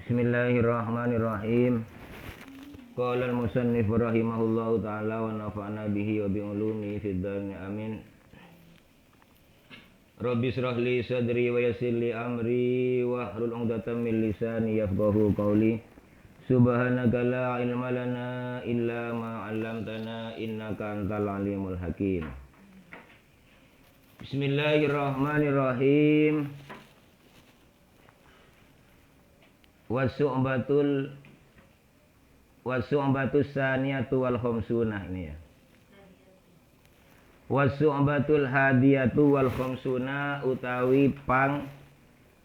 Bismillahirrahmanirrahim. Qala al-musannif rahimahullahu ta'ala wa nafa'na bihi wa bi ulumi fid dharain amin. Rabbi shrah li sadri wa yassir li amri wa hlul 'uqdatam min lisani yafqahu qawli. Subhanaka la ilma lana illa ma 'allamtana innaka antal alimul hakim. Bismillahirrahmanirrahim. Wasu'batus saniyatu wal khamsunah ini ya. Wasu'batul hadiyatu wal khamsunah utawi pang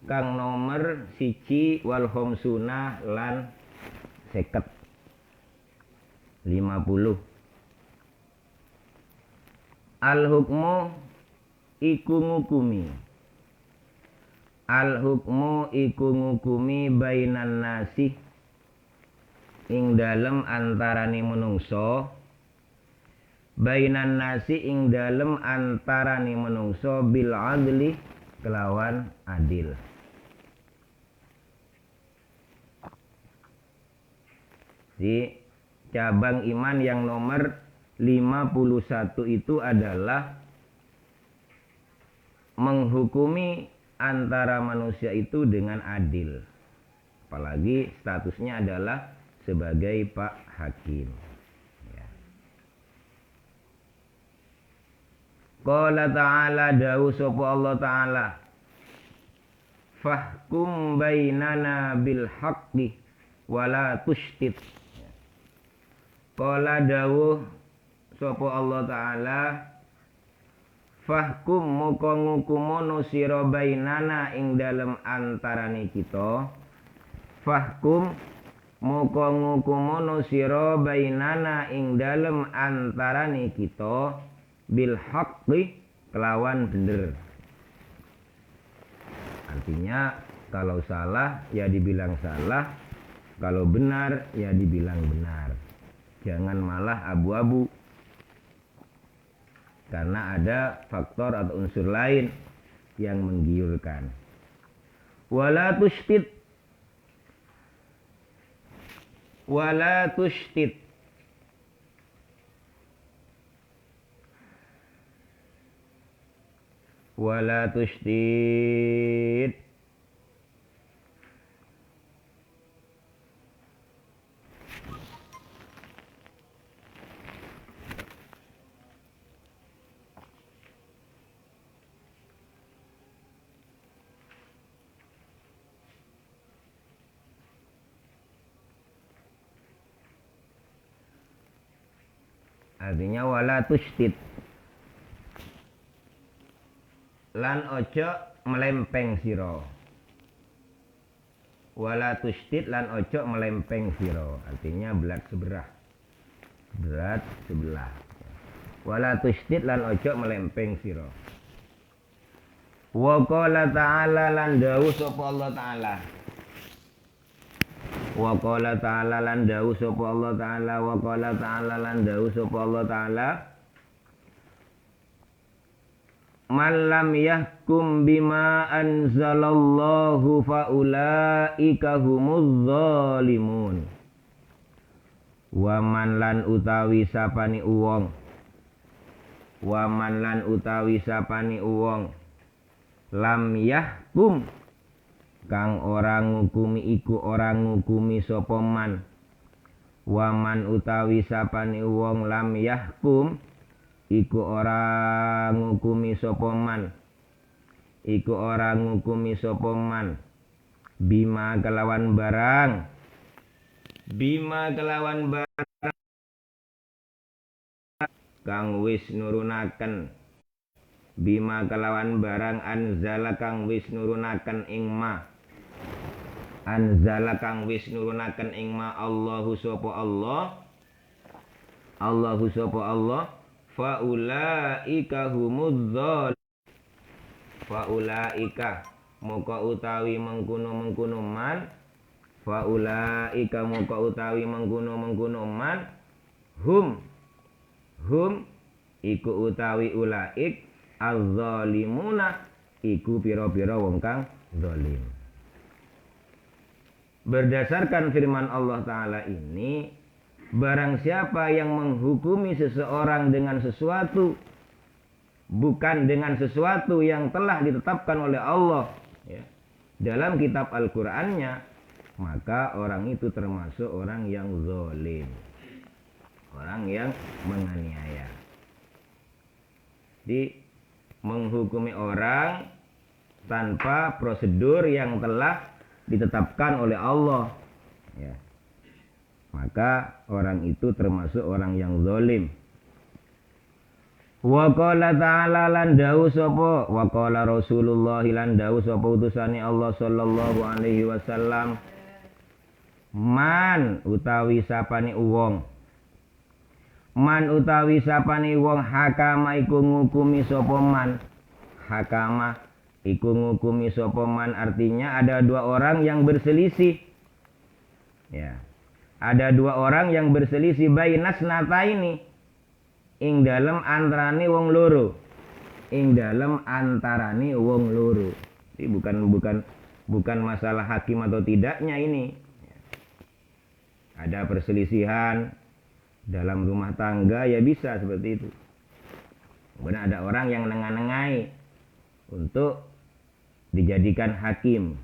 kang nomor siji wal khamsunah lan 50 al hukmu iku ngukumi al hukmu iku ngukumi bainan nasi ing dalem antarane menungso bainan nasi ing dalem antarane menungso bil adli kelawan adil. Di cabang iman yang nomor 51 itu adalah menghukumi antara manusia itu dengan adil. Apalagi statusnya adalah sebagai Pak Hakim. Ya. Qala ta'ala dawu sapa Allah ta'ala. Fahkum bainana bil haqqi wala tushtit. Qala dawu sapa Allah ta'ala. Fahkum moko ngukumono sira bainana ing dalem antarane kita. Fahkum moko ngukumono sira bainana ing dalem antarane kita bil haqqi kelawan bener. Artinya kalau salah ya dibilang salah, kalau benar ya dibilang benar. Jangan malah abu-abu. Karena ada faktor atau unsur lain yang menggiurkan. Wala tushtit. Wala tushtit. Wala tushtit. Artinya wala tushtit. Lan ojo melempeng siro. Wala tushtit lan ojo melempeng siro. Artinya berat sebelah. Berat sebelah. Wala tushtit lan ojo melempeng siro. Wa qala ta'ala lan dawu sapa Allah ta'ala. Wa qala ta'ala lan dawu sapa Allah ta'ala. Wa qala ta'ala lan dawu sapa Allah ta'ala. Man lam yahkum bima anzalallahu faulaika humuz zalimun. Wa man lan utawi sapani uwong. Wa man lan utawi sapani uwong. Lam yahkum kang orang ngukumi iku orang ngukumi sapa man. Wa man utawi sapane wong lam yahkum iku orang ngukumi sapa man. Iku orang ngukumi sapa man. Bima kelawan barang. Bima kelawan barang kang wis nurunaken. Bima kelawan barang anzala kang wis nurunaken ing ma. Anzala kang wis nurunaken ing ma Allahu sapa Allah. Allahu sapa Allah. Faulaika humuz zalimun. Faulaika moko utawi mengkono-mengkono man. Faulaika moko utawi mengkono-mengkono man. Hum iku utawi ulaik az-zalimuna iku pira-pira wong kang zalim. berdasarkan firman Allah Ta'ala ini, barang siapa yang menghukumi seseorang dengan sesuatu, bukan dengan sesuatu yang telah ditetapkan oleh Allah ya, dalam kitab Al-Qur'annya, maka orang itu termasuk orang yang zalim, orang yang menganiaya. Jadi menghukumi orang tanpa prosedur yang telah ditetapkan oleh Allah ya, maka orang itu termasuk orang yang zalim. Wa qala ta'ala lan dawu sapa, wa qala Rasulullah lan dawu sapa utusane Allah sallallahu alaihi wasallam, man utawi sapane wong, man utawi sapane wong hakama iku ngukumi sapa man, hakama iku ngukumi sapa man, artinya ada dua orang yang berselisih ya, ada dua orang yang berselisih bainas nataini, ing dalem antarane wong loro, ing dalem antarane wong loro. Jadi bukan masalah hakim atau tidaknya ini. Ada perselisihan dalam rumah tangga ya bisa seperti itu. Kemudian ada orang yang nengah-nengai untuk dijadikan hakim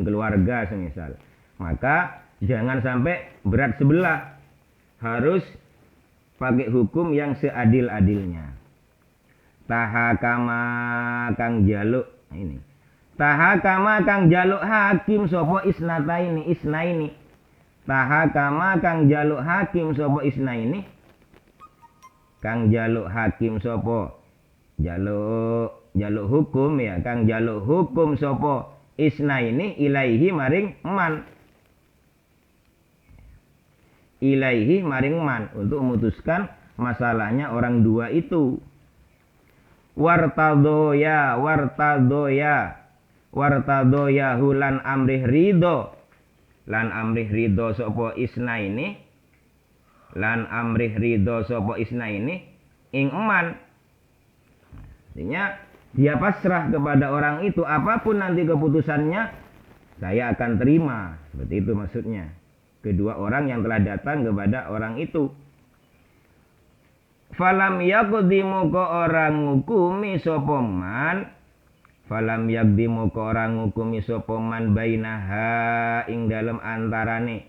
keluarga semisal. Maka jangan sampai berat sebelah, harus pakai hukum yang seadil-adilnya. Tahakama kang jaluk ini. Tahakama kang jaluk hakim sapa isnaini. Tahakama kang jaluk hakim sapa isnaini. Kang jaluk hakim sapa jaluk hukum ya, kang jaluk hukum sapa isnaini ilaihi maring man. Ilaihi maring man, untuk memutuskan masalahnya orang dua itu. Wartadoya hulan amrih ridho, lan amrih ridho sapa isna ini, lan amrih ridho sapa isna ini ing man. Artinya dia pasrah kepada orang itu, apapun nanti keputusannya saya akan terima, seperti itu maksudnya. Kedua orang yang telah datang kepada orang itu. Falam yaqdimu ka orang ngukumi sapa man, falam yaqdimu ka orang ngukumi sapa man bainaha ing dalem antarane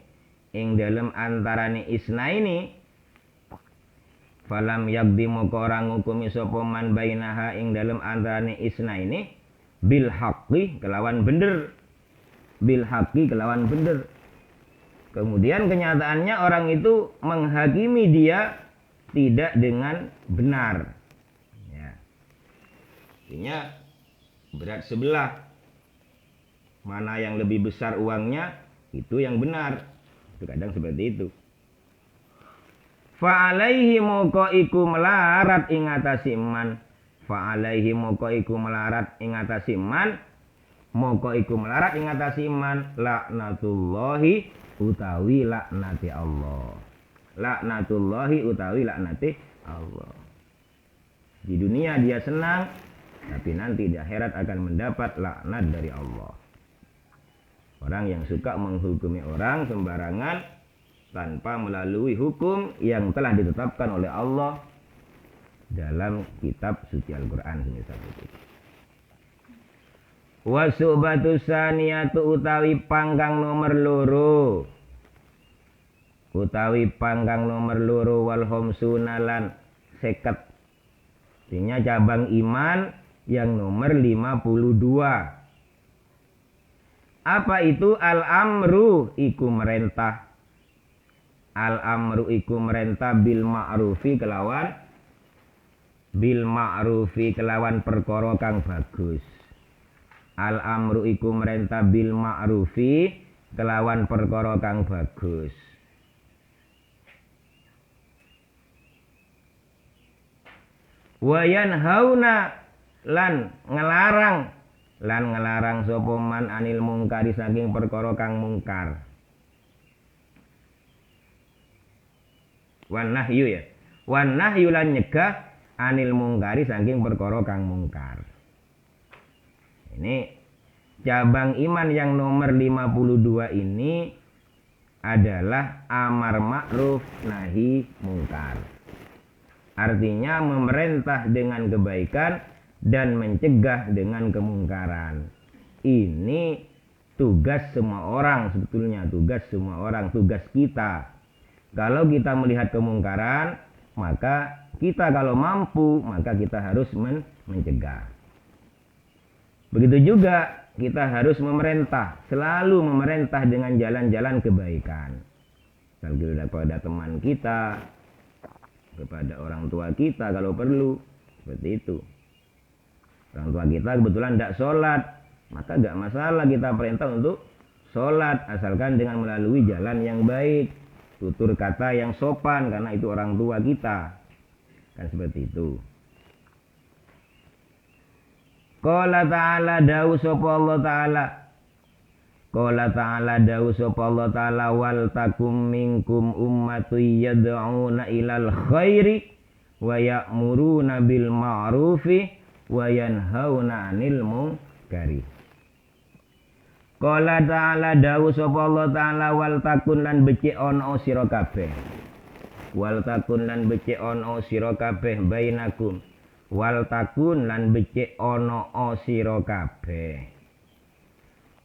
isnaini. Falam yaqdimu ka orang ngukumi sapa man bainaha ing dalem antarane isnaini bil haqqi kelawan bener. Bil haqqi kelawan bener. Kemudian kenyataannya orang itu menghakimi dia tidak dengan benar. Ya. Artinya berat sebelah. Mana yang lebih besar uangnya, itu yang benar. Itu kadang seperti itu. Fa'alaihi moko iku melarat ing atase man. Fa'alaihi moko iku melarat ing atase man. Moko iku melarat ing atase man laknatullahi utawi laknati Allah. Laknatullahi utawi laknati Allah. Di dunia dia senang, tapi nanti di akhirat akan mendapat laknat dari Allah. Orang yang suka menghukumi orang sembarangan tanpa melalui hukum yang telah ditetapkan oleh Allah dalam kitab suci Al-Qur'an semisal itu. Wasubatu saniyatu utawi pangkang nomor loro. Utawi pangkang nomor loro wal khamsuna lan 50. Artinya cabang iman yang nomor 52. Apa itu al-amru iku merentah. Al-amru iku merentah bil ma'rufi kelawan perkara kang bagus. Al-amru iku merentah bil ma'rufi kelawan perkara kang bagus. Wa yanhauna lan ngelarang sapa man anil mungkari saking perkara kang mungkar. Wan nahyu ya. Wan nahyu lan nyegah anil mungkari saking perkara kang mungkar. Ini cabang iman yang nomor 52 ini adalah amar ma'ruf nahi mungkar. Artinya memerintah dengan kebaikan dan mencegah dengan kemungkaran. Ini tugas semua orang sebetulnya, tugas semua orang, tugas kita. Kalau kita melihat kemungkaran, maka kita kalau mampu, maka kita harus mencegah. Begitu juga kita harus memerintah, selalu memerintah dengan jalan-jalan kebaikan. Kepada teman kita, kepada orang tua kita kalau perlu, seperti itu. Orang tua kita kebetulan tidak sholat, maka tidak masalah kita perintah untuk sholat, asalkan dengan melalui jalan yang baik, tutur kata yang sopan, karena itu orang tua kita. Kan seperti itu. Qala ta'ala dawu sapa Allah ta'ala. Qala ta'ala dawu sapa Allah ta'ala wal takum minkum ummatun yad'una ilal khairi wa ya'muruna bil ma'rufi wa yanhauna 'anil munkari. Qala ta'ala dawu sapa Allah ta'ala wal takun lan becik ana sira kabeh. Wal takun lan becik ana sira kabeh bainakum. Wal takun lan becik ana sira kabeh.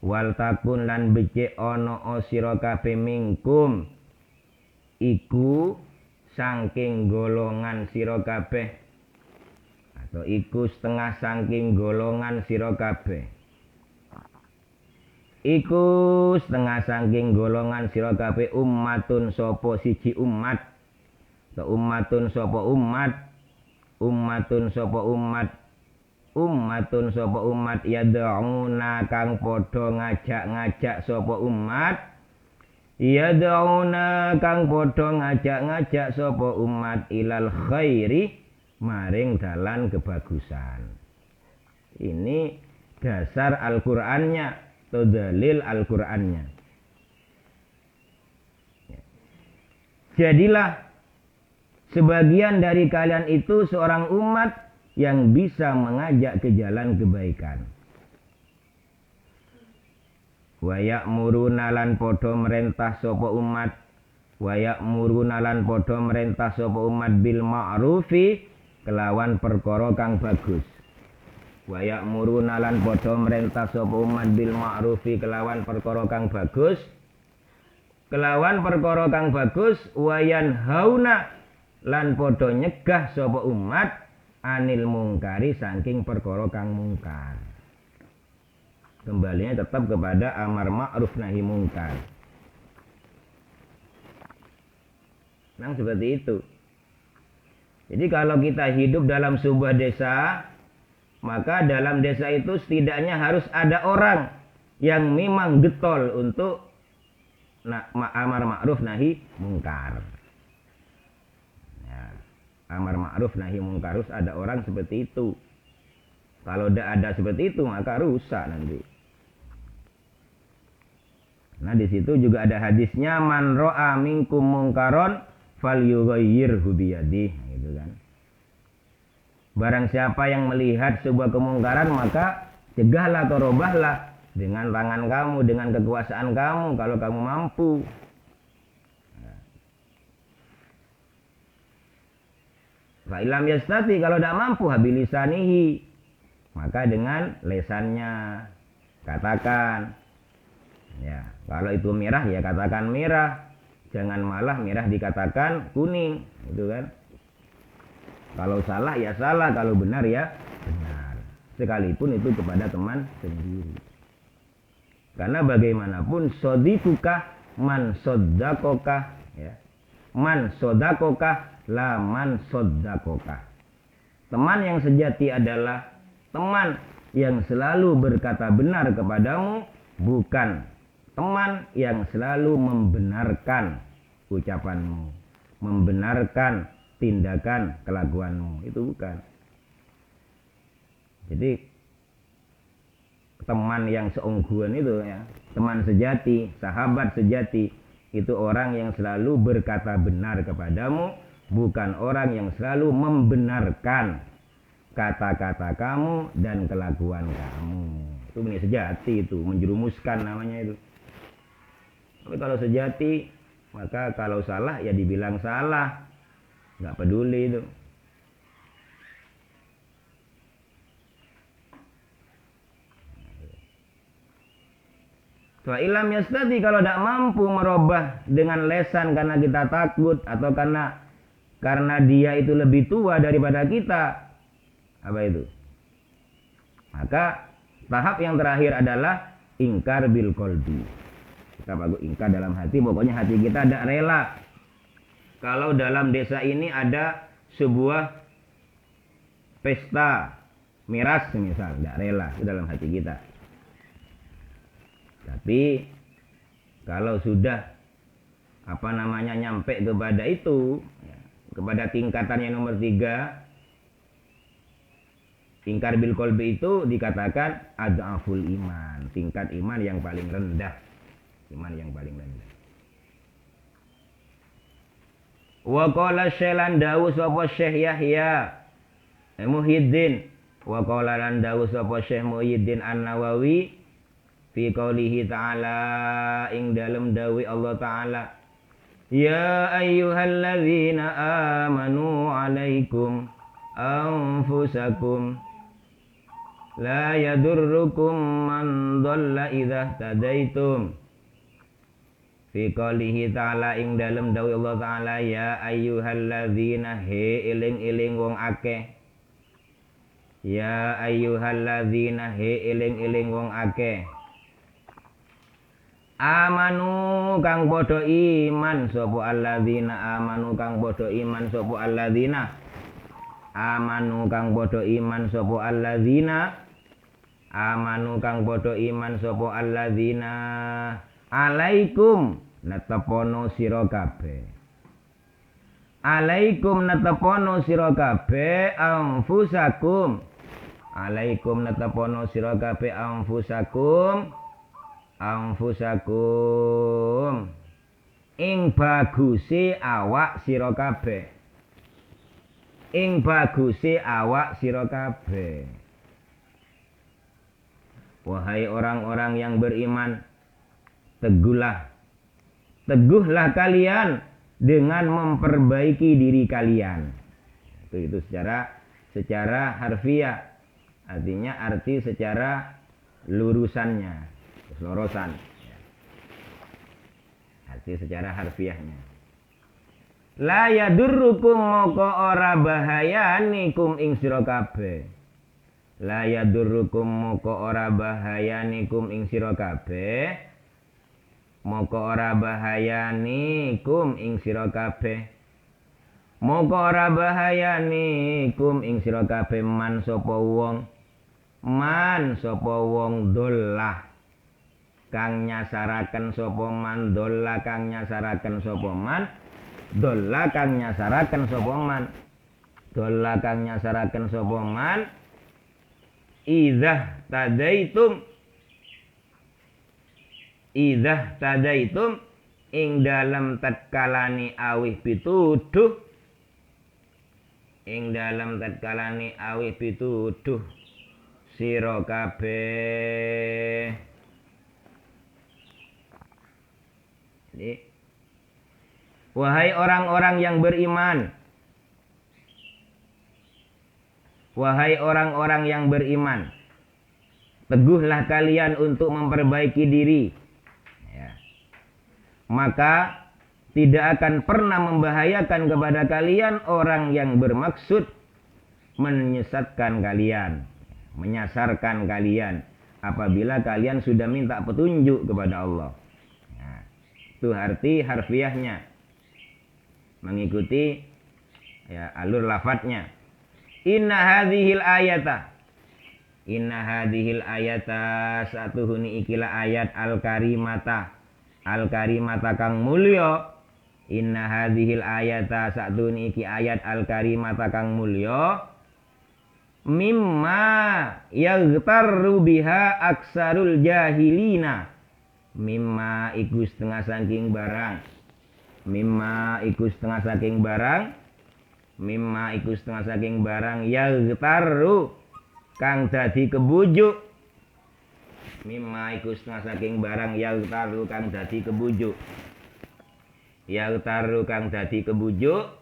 Wal takun lan becik ana sira kabeh mingkum iku saking golongan sira kabeh atau iku setengah saking golongan sira kabeh. Iku setengah saking golongan sira kabeh ummatun sapa siji umat atau ummatun sapa umat. Ummatun sapa umat yad'una kang padha ngajak-ngajak sapa umat yad'una kang padha ngajak-ngajak sapa umat ilal khairi maring dalan kebagusan. Ini dasar Al-Qur'annya atau dalil Al-Qur'annya. Jadilah sebagian dari kalian itu seorang umat yang bisa mengajak ke jalan kebaikan. Wa ya'muruna lan padha merintah sapa umat. Wa ya'muruna lan padha merintah sapa umat bil ma'rufi kelawan perkara kang bagus. Wa ya'muruna lan padha merintah sapa umat bil ma'rufi kelawan perkara kang bagus. Kelawan perkara kang bagus wa yanhauna lan padha nyegah sapa umat anil mungkari saking perkara kang mungkar. Kembalinya tetap kepada amar ma'ruf nahi mungkar. Nah, seperti itu. Jadi kalau kita hidup dalam sebuah desa, maka dalam desa itu setidaknya harus ada orang yang memang getol untuk amar ma'ruf nahi mungkar. Amar ma'ruf nahi mungkar harus ada orang seperti itu. Kalau tidak ada seperti itu maka rusak nanti. Nah di situ juga ada hadisnya man ra'a minkum mungkaron falyughayyirhu biyadihi, gitu kan. Barang siapa yang melihat sebuah kemungkaran maka cegahlah atau robahlah dengan tangan kamu, dengan kekuasaan kamu kalau kamu mampu. Fa'ilam yastati, kalau tidak mampu habilisanihi, maka dengan lesannya katakan. Ya, kalau itu merah ya katakan merah, jangan malah merah dikatakan kuning, gitu kan. Kalau salah ya salah, kalau benar ya benar. Sekalipun itu kepada teman sendiri. Karena bagaimanapun sodikukah man soddakokah, ya. Man soddakokah la man soddakokah. Teman yang sejati adalah teman yang selalu berkata benar kepadamu, bukan teman yang selalu membenarkan ucapanmu, membenarkan tindakan kelakuanmu. Itu bukan. Jadi teman yang seungguhan itu ya, teman sejati, sahabat sejati, itu orang yang selalu berkata benar kepadamu, bukan orang yang selalu membenarkan kata-kata kamu dan kelakuan kamu. Itu Itu benih sejati, itu menjerumuskan namanya itu. Tapi kalau sejati, maka kalau salah ya dibilang salah, nggak peduli itu. Wa ilam yastati, kalau tidak mampu merubah dengan lesan karena kita takut atau karena dia itu lebih tua daripada kita, apa itu? Maka tahap yang terakhir adalah ingkar bil qalbi. Kita bagus ingkar dalam hati, pokoknya hati kita tidak rela. Kalau dalam desa ini ada sebuah pesta miras misal, tidak rela itu dalam hati kita. Tapi kalau sudah nyampe kepada itu, kepada tingkatan yang nomor 3, ingkar bil qalbi itu dikatakan adhaful iman, tingkat iman yang paling rendah. Iman yang paling rendah. Wa qala syailan dawu sapa Syekh Yahya Muhyiddin, wa qala lan dawu sapa Syekh Muhyiddin An-Nawawi fi qoulihi ta'ala, ing dalem dawi Allah Ta'ala, ya ayyuhalladzina amanu alaikum anfusakum la yadurrukum man dhalla idza tadaitum. Fi qoulihi ta'ala, ing dalem dawi Allah Ta'ala, ya ayyuhalladzina, he eling-eling wong akeh. Ya ayyuhalladzina, he eling-eling wong akeh. Amanu kang padha iman sapa alladzina, amanu kang padha iman sapa alladzina, amanu kang padha iman sapa alladzina, amanu kang padha iman sapa alladzina, alaikum natepono sira kabeh, alaikum natepono sira kabeh anfusakum, alaikum natepono sira kabeh anfusakum, anfusakum ing bagusi awak sira kabeh, ing bagusi awak sira kabeh. Wahai orang-orang yang beriman, teguhlah kalian dengan memperbaiki diri kalian. Itu secara harfiah, artinya arti secara lurusannya, lorosan, arti secara harfiahnya. La yadurrukum moko ora bahayanikum ing sira kabeh, la yadurrukum moko ora bahayanikum ing sira kabeh, moko ora bahayanikum ing sira kabeh, moko ora bahayanikum ing sira kabeh man sapa wong, man sapa wong dolah kang nyasaraken sapa man, dola kang nyasaraken sapa man, dola kang nyasaraken sapa man, dola kang nyasaraken sapa man, idzah tadaitum, idzah tadaitum ing dalem tatkalani awih pituduh, ing dalem tatkalani awih pituduh sira kabeh. Wahai orang-orang yang beriman, wahai orang-orang yang beriman, teguhlah kalian untuk memperbaiki diri, ya. Maka tidak akan pernah membahayakan kepada kalian orang yang bermaksud menyesatkan kalian, menyasarkan kalian apabila kalian sudah minta petunjuk kepada Allah. Itu arti harfiahnya, mengikuti ya alur lafadznya. Inna hadhil ayata, inna hadhil ayata, satuhuni ikilah ayat al-karimata, al-karimata kang mulya. Inna hadhil ayata, satuhuni iki ayat al-karimata kang mulya. Mimma yaghtarru biha aksarul jahilina, mimma iku setengah saking barang, mimma iku setengah saking barang, mimma iku setengah saking barang yaghtarru kang dadi kebujuk, mimma iku setengah saking barang yautaru kang dadi kebujuk. Yautaru kang dadi kebujuk.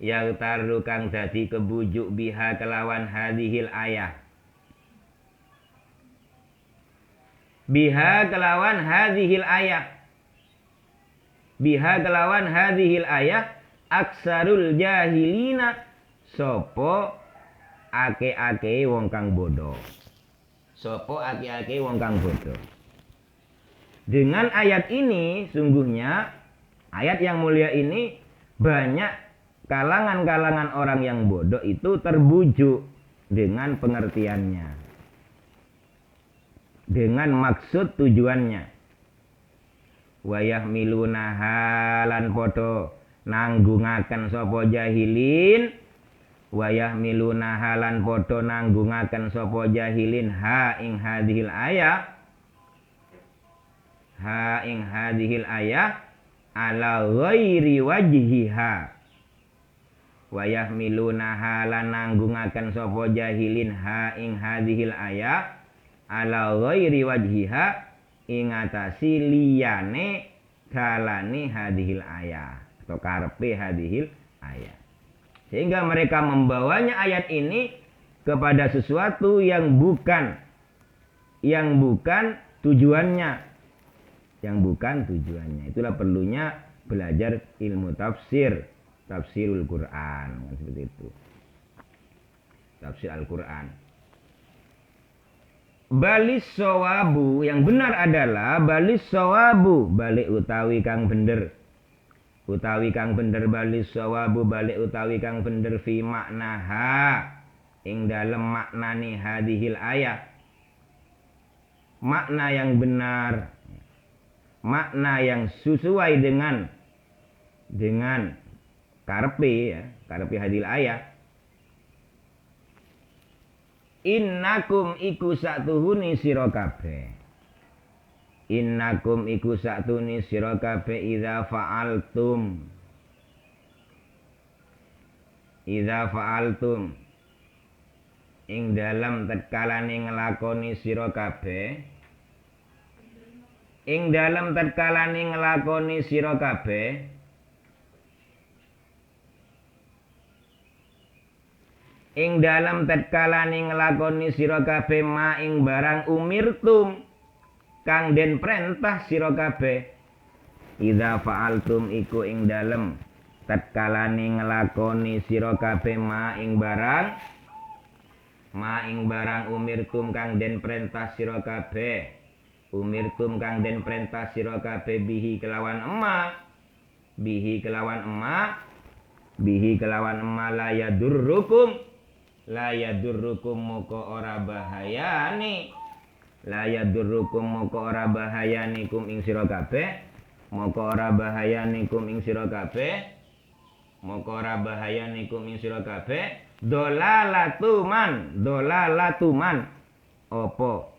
Yautaru kang dadi kebujuk biha kelawan hadhil ayah. Biha kelawan hadhil ayah. Biha kelawan hadhil ayah aksarul jahilina sopo ake-ake wong kang bodoh. Sopo ake-ake wong kang bodoh. Dengan ayat ini sungguhnya ayat yang mulia ini banyak kalangan-kalangan orang yang bodoh itu terbujuk dengan pengertiannya. Dengan maksud tujuannya. Wayah miluna halan podo nanggungaken sapa jahilin. Wayah miluna halan podo nanggungaken sapa jahilin ha ing hadhil ayah. Ha ing hadhil ayah ala ghairi wajhiha. Wayah miluna halan nanggungaken sapa jahilin ha ing hadhil ayah ala ghairi wajhiha ing atasi liyane kalane hadhil ayah atau karepe hadhil ayah. Sehingga mereka membawanya ayat ini kepada sesuatu yang bukan tujuannya. Yang bukan tujuannya. Itulah perlunya belajar ilmu tafsir, tafsirul Quran, seperti itu. Tafsir Al-Quran. Balis sawabu, yang benar adalah balis sawabu, balik utawi kang bener. Utawi kang bener balis sawabu, balik utawi kang bener fi maknaha ing dalem maknani hadhil ayat. Makna yang benar, makna yang sesuai dengan karepe ya, karepe hadhil ayat. Innakum iku satuhuni sira kabeh. Innakum iku satuni sira kabeh idza fa'altum ing dalam tatkalane nglakoni sira kabeh. Ing dalam tatkalane nglakoni sira kabeh. Ing dalam tatkalane nglakoni sira kabeh ma ing barang umirtum kang den perintah sira kabeh. Idza fa'altum iku ing dalem tatkalane nglakoni sira kabeh ma ing barang umirtum kang den perintah sira kabeh. Umirtum kang den perintah sira kabeh bihi kelawan emma. Bihi kelawan emma la yadurrukum moko ora bahayani. La yadurrukum moko ora bahayani kum ing sira kabeh. Moko ora bahayani kum ing sira kabeh. Moko ora bahayani kum ing sira kabeh. Dolalatuman opo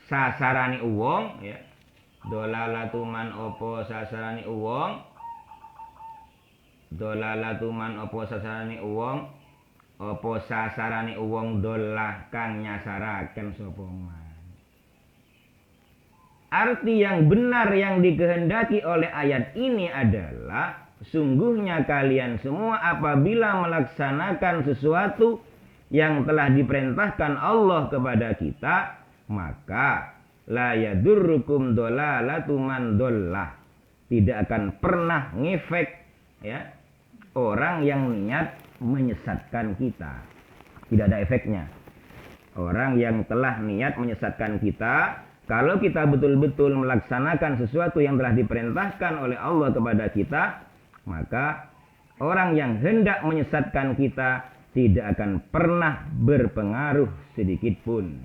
sasarane wong ya. Dolalatuman opo sasarane wong. Dolalatuman opo sasarane wong. Opo sasarane wong dolah kang nyasaraken sapa man. Arti yang benar yang dikehendaki oleh ayat ini adalah sungguhnya kalian semua apabila melaksanakan sesuatu yang telah diperintahkan Allah kepada kita, maka la yadurrukum dolalatu man dollah. Tidak akan pernah ngefek ya orang yang niat menyesatkan kita. Tidak ada efeknya. Orang yang telah niat menyesatkan kita, kalau kita betul-betul melaksanakan sesuatu yang telah diperintahkan oleh Allah kepada kita, maka orang yang hendak menyesatkan kita tidak akan pernah berpengaruh sedikit pun.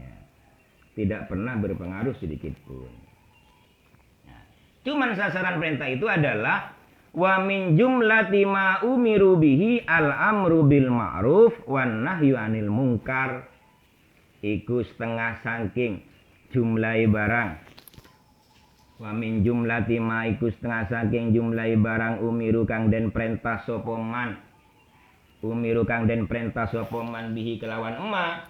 Tidak pernah berpengaruh sedikit pun. Cuman sasaran perintah itu adalah wa min jumlati ma umiru bihi al-amru bil ma'ruf wan nahyu 'anil munkar. Iku setengah saking jumlahi barang. Wa min jumlati ma iku setengah saking jumlahi barang umiru kang den perintah sapa man. Umiru kang den perintah sapa man bihi kelawan emma.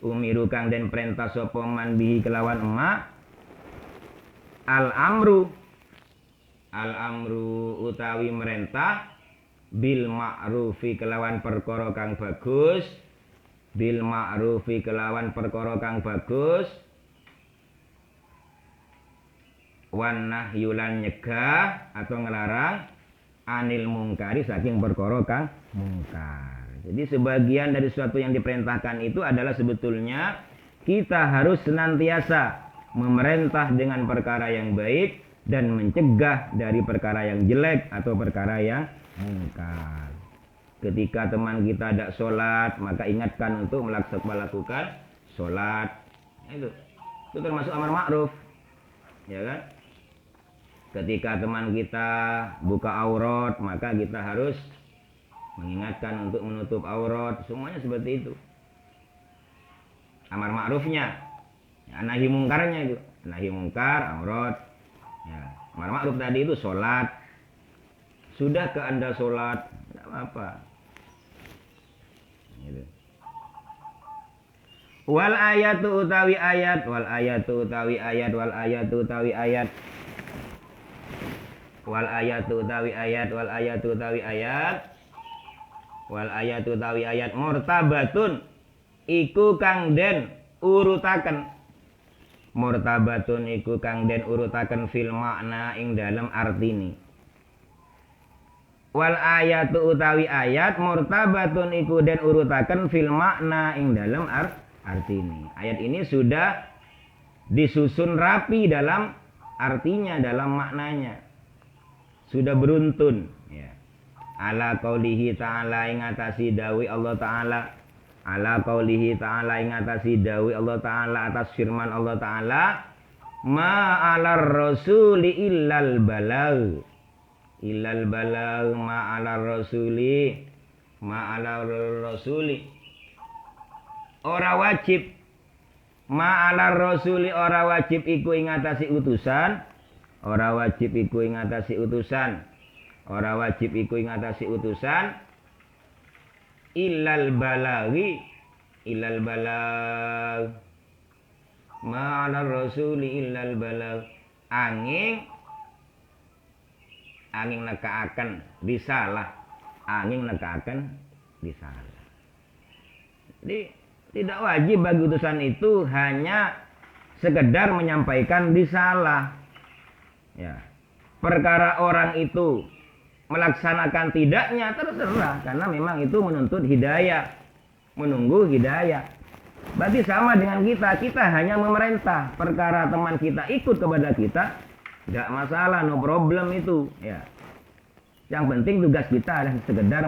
umiru kang den perintah sapa man bihi kelawan emak al amru utawi merintah bil ma'rufi kelawan perkara kang bagus wan nahyulan nyegah atau ngelarang anil mungkari saking perkara kang mungkar. Jadi sebagian dari sesuatu yang diperintahkan itu adalah sebetulnya kita harus senantiasa memerintah dengan perkara yang baik dan mencegah dari perkara yang jelek atau perkara yang mungkar. Ketika teman kita tidak sholat, maka ingatkan untuk melakukan sholat. Itu termasuk amar ma'ruf, ya kan? Ketika teman kita buka aurat, maka kita harus mengingatkan untuk menutup aurat. Semuanya seperti itu. Amar ma'rufnya, ya, nahi mungkarnya itu. Nahi mungkar, aurat. Ya, amar ma'ruf tadi itu sholat. Sudah ke Anda sholat, tidak apa-apa. Gitu. Wal ayatu utawi ayat murtabatun iku kang den urutaken fil makna ing dalam artini. Wal ayatu utawi ayat murtabatun iku den urutaken fil makna ing dalam artini. Ayat ini sudah disusun rapi dalam artinya, dalam maknanya. Sudah beruntun, ya. Ala qaulihi ta'ala ing atasi dawi Allah Ta'ala. Ala qaulihi ta'ala ing atasi dawi Allah Ta'ala, atas firman Allah Ta'ala, ma'alar rasuli illal balagh. Ma'alar rasuli ora wajib. Ma'alar rasuli ora wajib iku ing atasi utusan. Ora wajib iku ing atasi utusan. Illal balaghi. Ma'alar rasuli illal balagh. Angin nekaaken risalah. Jadi tidak wajib bagi utusan itu hanya sekedar menyampaikan risalah. Ya. Perkara orang itu melaksanakan tidaknya terserah, karena memang itu menuntut hidayah, menunggu hidayah. Berarti sama dengan kita hanya memerintah. Perkara teman kita ikut kepada kita, tidak masalah, no problem itu. Ya. Yang penting tugas kita adalah sekedar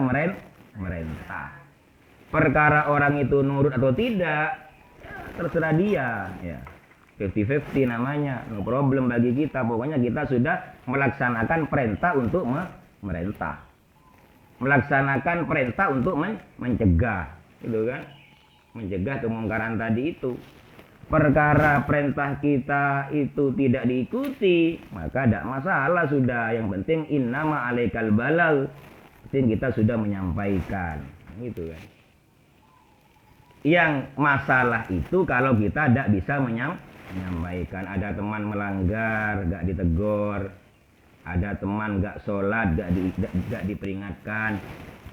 merintah. Perkara orang itu nurut atau tidak, ya, terserah dia. Ya. 50-50 namanya, no problem bagi kita. Pokoknya kita sudah melaksanakan perintah untuk merintah. Melaksanakan perintah untuk mencegah. Gitu kan? Mencegah kemungkaran tadi itu. Perkara perintah kita itu tidak diikuti, maka tidak masalah sudah. Yang penting innama alaikal balagh. Penting kita sudah menyampaikan. Gitu kan. Yang masalah itu kalau kita tidak bisa menyampaikan. Ada teman melanggar, gak ditegur. Ada teman gak sholat, gak diperingatkan.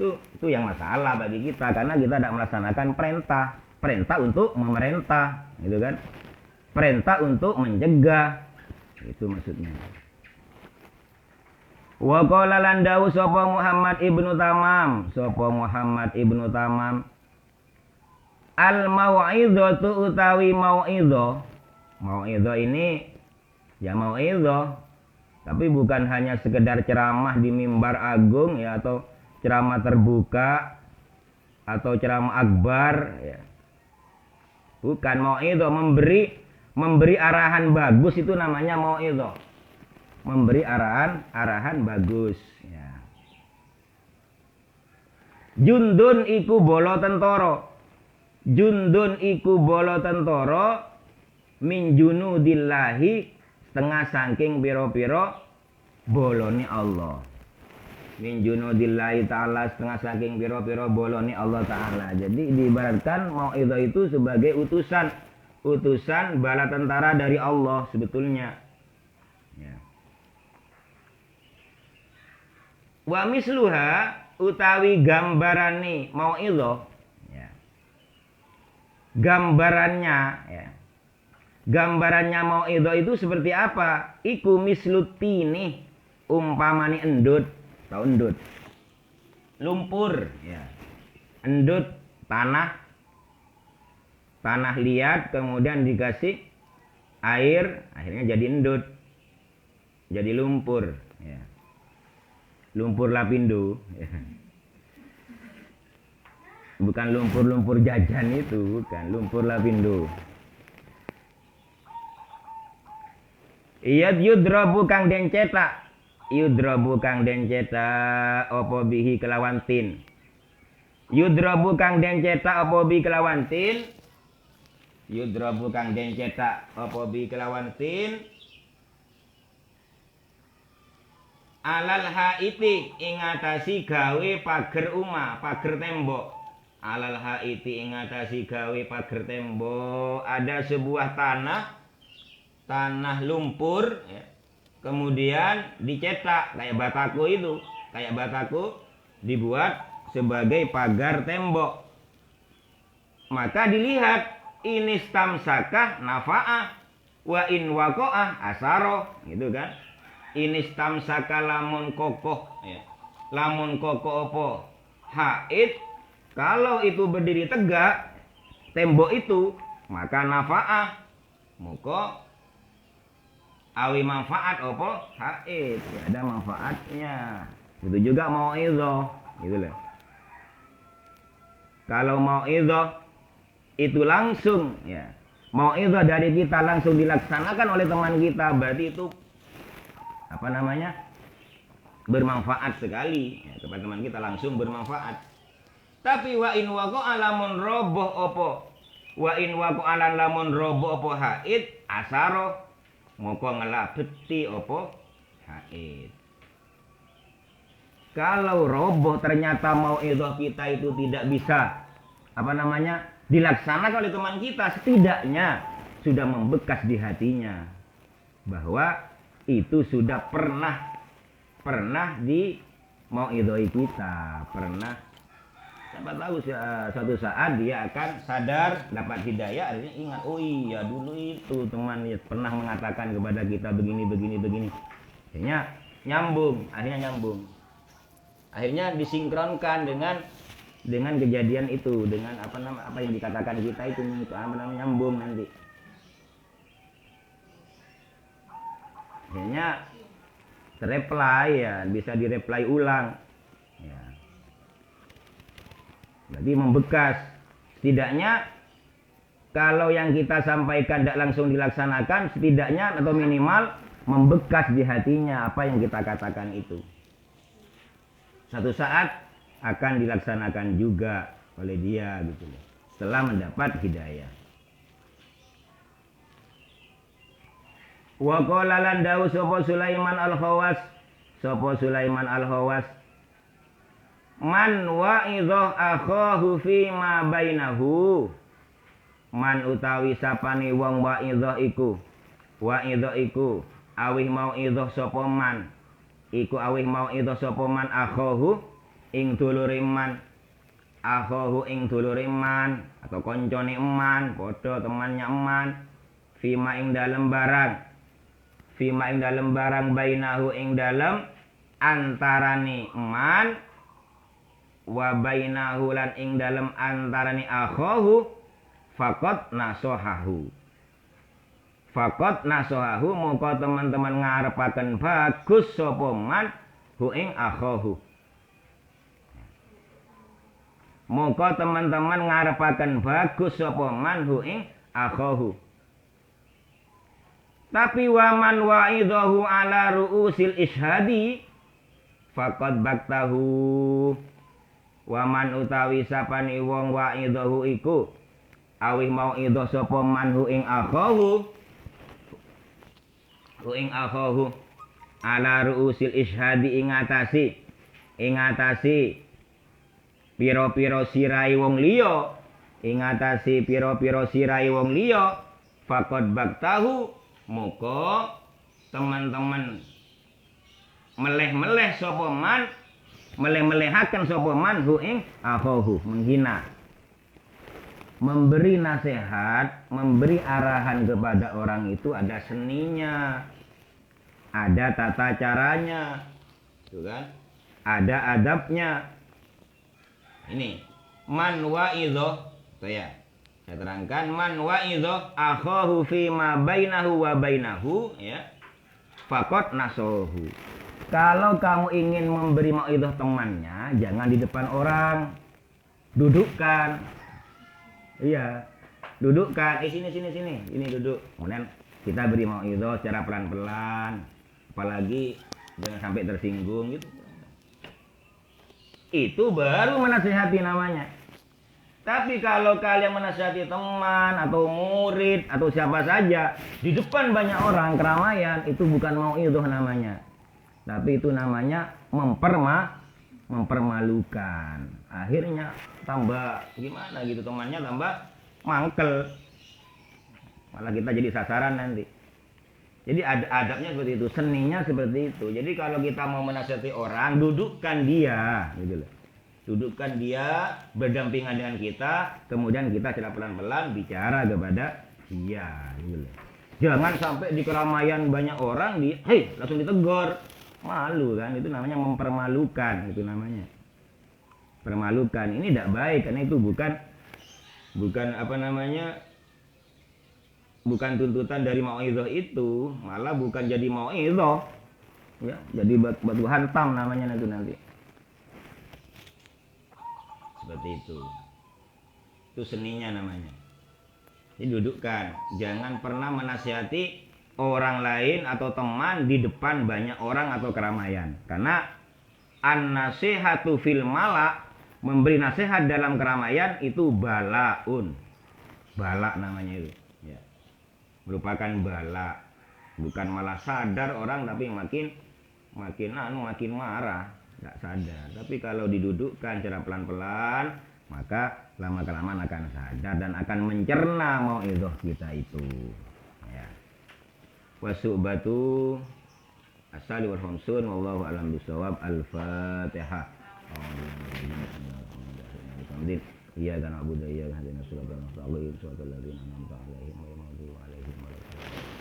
Itu yang masalah bagi kita, karena kita tidak melaksanakan perintah untuk memerintah, gitu kan? Perintah untuk mencegah, itu maksudnya. Wa qala lan dawu sapa Muhammad ibnu Tamam, al mau'izatu utawi mau'izah ini ya mau'izah, tapi bukan hanya sekedar ceramah di mimbar agung ya, atau ceramah terbuka atau ceramah akbar ya. Bukan. Mau'izah memberi arahan bagus, itu namanya mau'izah. Memberi arahan bagus ya. Jundun iku bolo tentara min junudillahi, setengah saking piro-piro bolone Allah. min junudillahi ta'ala, setengah saking piro-piro boloni Allah Ta'ala. Jadi diibaratkan mau'izah itu sebagai utusan bala tentara dari Allah sebetulnya. Ya. Wa misluha utawi gambarane mau'izah, ya. Gambarannya mau'izah itu seperti apa? Iku mislutini, umpamani endut, tahu endut? Lumpur, ya. Endut tanah liat, kemudian dikasih air, akhirnya jadi endut, jadi lumpur, ya. Lumpur lapindo, ya. Bukan lumpur jajan itu, bukan lumpur lapindo. Yudrabu kang den cetak, apa bihi kelawan tin. Yudrabu kang den cetak apa bihi kelawan tin. Yudrabu kang den cetak apa bihi kelawan tin. Alal haiti ing atasi gawe pager umah, pager tembok. Alal haiti ing atasi gawe pager tembok, ada sebuah tanah lumpur, ya. Kemudian dicetak kayak bataku dibuat sebagai pagar tembok. Maka dilihat ini stamsakah nafa'ah wa in waqa'ah asaro, gitu kan. Ini stamsaka lamun kokoh, ya. Lamun kokoh apa? Haid, kalau itu berdiri tegak tembok itu, maka nafa'ah, muka awi manfaat apa? Haid, ya, ada manfaatnya. Itu juga mau'izah, gitu loh. Kalau mau'izah itu langsung, ya. Mau'izah dari kita langsung dilaksanakan oleh teman kita, berarti itu apa namanya? Bermanfaat sekali, ya, kepada teman kita langsung bermanfaat. Tapi wa in waqa'a lamun roboh apa? Wa in waqa'a lamun roboh apa haid asaro, moko ngelabeti opo haid. Kalau roboh ternyata mau'izah kita itu tidak bisa dilaksanakan oleh teman kita, setidaknya sudah membekas di hatinya bahwa itu sudah pernah di mau'izah kita, pernah. Siapa tahu suatu saat dia akan sadar, dapat hidayah, akhirnya ingat, oh iya dulu itu teman ya pernah mengatakan kepada kita begini. Akhirnya nyambung. Akhirnya disinkronkan dengan kejadian itu, dengan apa yang dikatakan kita itu nyambung nanti. Akhirnya terreply, ya, bisa direply ulang. Ya. Berarti membekas. Setidaknya kalau yang kita sampaikan tidak langsung dilaksanakan, setidaknya atau minimal membekas di hatinya apa yang kita katakan itu. Satu saat akan dilaksanakan juga oleh dia, gitu loh, setelah mendapat hidayah. Wa qala lan dawu sapa Sulaiman al-Khawas, man wa'idhah akhahu fi ma bainahu. Man utawi sapane wong wa'idhah iku awih mau idhah sapa man, iku awih mau idhah sapa man akhahu ing dulure man, atau koncone eman, padha temannya eman, fima ing dalem barang bainahu ing dalem antarane eman, wa bainahu lan ing dalem antarane akhahu, faqat nasohahu moko teman-teman ngarepaken bagus sapa man hu ing akhahu. Moko teman-teman ngarepaken bagus sapa man hu ing akhahu. Tapi waman wa'idahu ala ru'usil ishadi faqad baktahu. Waman utawi sapane wong wa'idahu iku awih mau idhah sapa man hu ing akhahu ala ru'usil ishadi ing ing ngatasi pira-pira sirai wong liya, ing ngatasi pira-pira sirai wong liya, faqad baktahu moko teman-teman meleh-meleh sapa man, meleh-melehaken sapa man hu ing akhahu, menghina. Memberi nasihat, memberi arahan kepada orang itu ada seninya, ada tata caranya, gitu kan? Ada adabnya. Ini man wa'idho, saya terangkan man wa'idho akhahu fi ma bainahu wa bainahu, ya, faqad nasohu. Kalau kamu ingin memberi mau'idhah temannya, jangan di depan orang, dudukkan. Iya, dudukkan. Sini, ini duduk. Kemudian kita beri mau'idhah secara pelan-pelan, apalagi jangan sampai tersinggung gitu. Itu baru menasihati namanya. Tapi kalau kalian menasihati teman atau murid atau siapa saja di depan banyak orang, keramaian, itu bukan mau'idhah namanya. Tapi itu namanya mempermalukan. Akhirnya tambah gimana gitu, temannya tambah mangkel. Malah kita jadi sasaran nanti. Jadi adabnya seperti itu, seninya seperti itu. Jadi kalau kita mau menasihati orang, dudukkan dia, gitu loh. Dudukkan dia berdampingan dengan kita, kemudian kita secara pelan-pelan bicara kepada dia, gitu loh. Jangan sampai di keramaian banyak orang hei, langsung ditegur. Malu kan, itu namanya mempermalukan, itu namanya. Permalukan, ini tidak baik karena itu bukan apa namanya, bukan tuntutan dari mau'idhah itu, malah bukan jadi mau'idhah, ya, jadi batu hantam namanya nanti. Seperti itu seninya namanya. Jadi dudukkan, jangan pernah menasihati orang lain atau teman di depan banyak orang atau keramaian, karena an-nasihatu fil mala, memberi nasihat dalam keramaian itu balaun, bala namanya itu, ya, merupakan bala, bukan malah sadar orang tapi makin marah, nggak sadar. Tapi kalau didudukkan secara pelan-pelan, maka lama-kelamaan akan sadar dan akan mencerna mau'idhah kita itu, ya. Wasubatu asali wal khamsun wallahu a'lam bishawab. Al-Fatihah. Iyyaka na'budu wa iyyaka nasta'in. Ihdinas siratal mustaqim. Shiratal ladzina an'amta 'alaihim ghairil maghdubi 'alaihim waladdallin.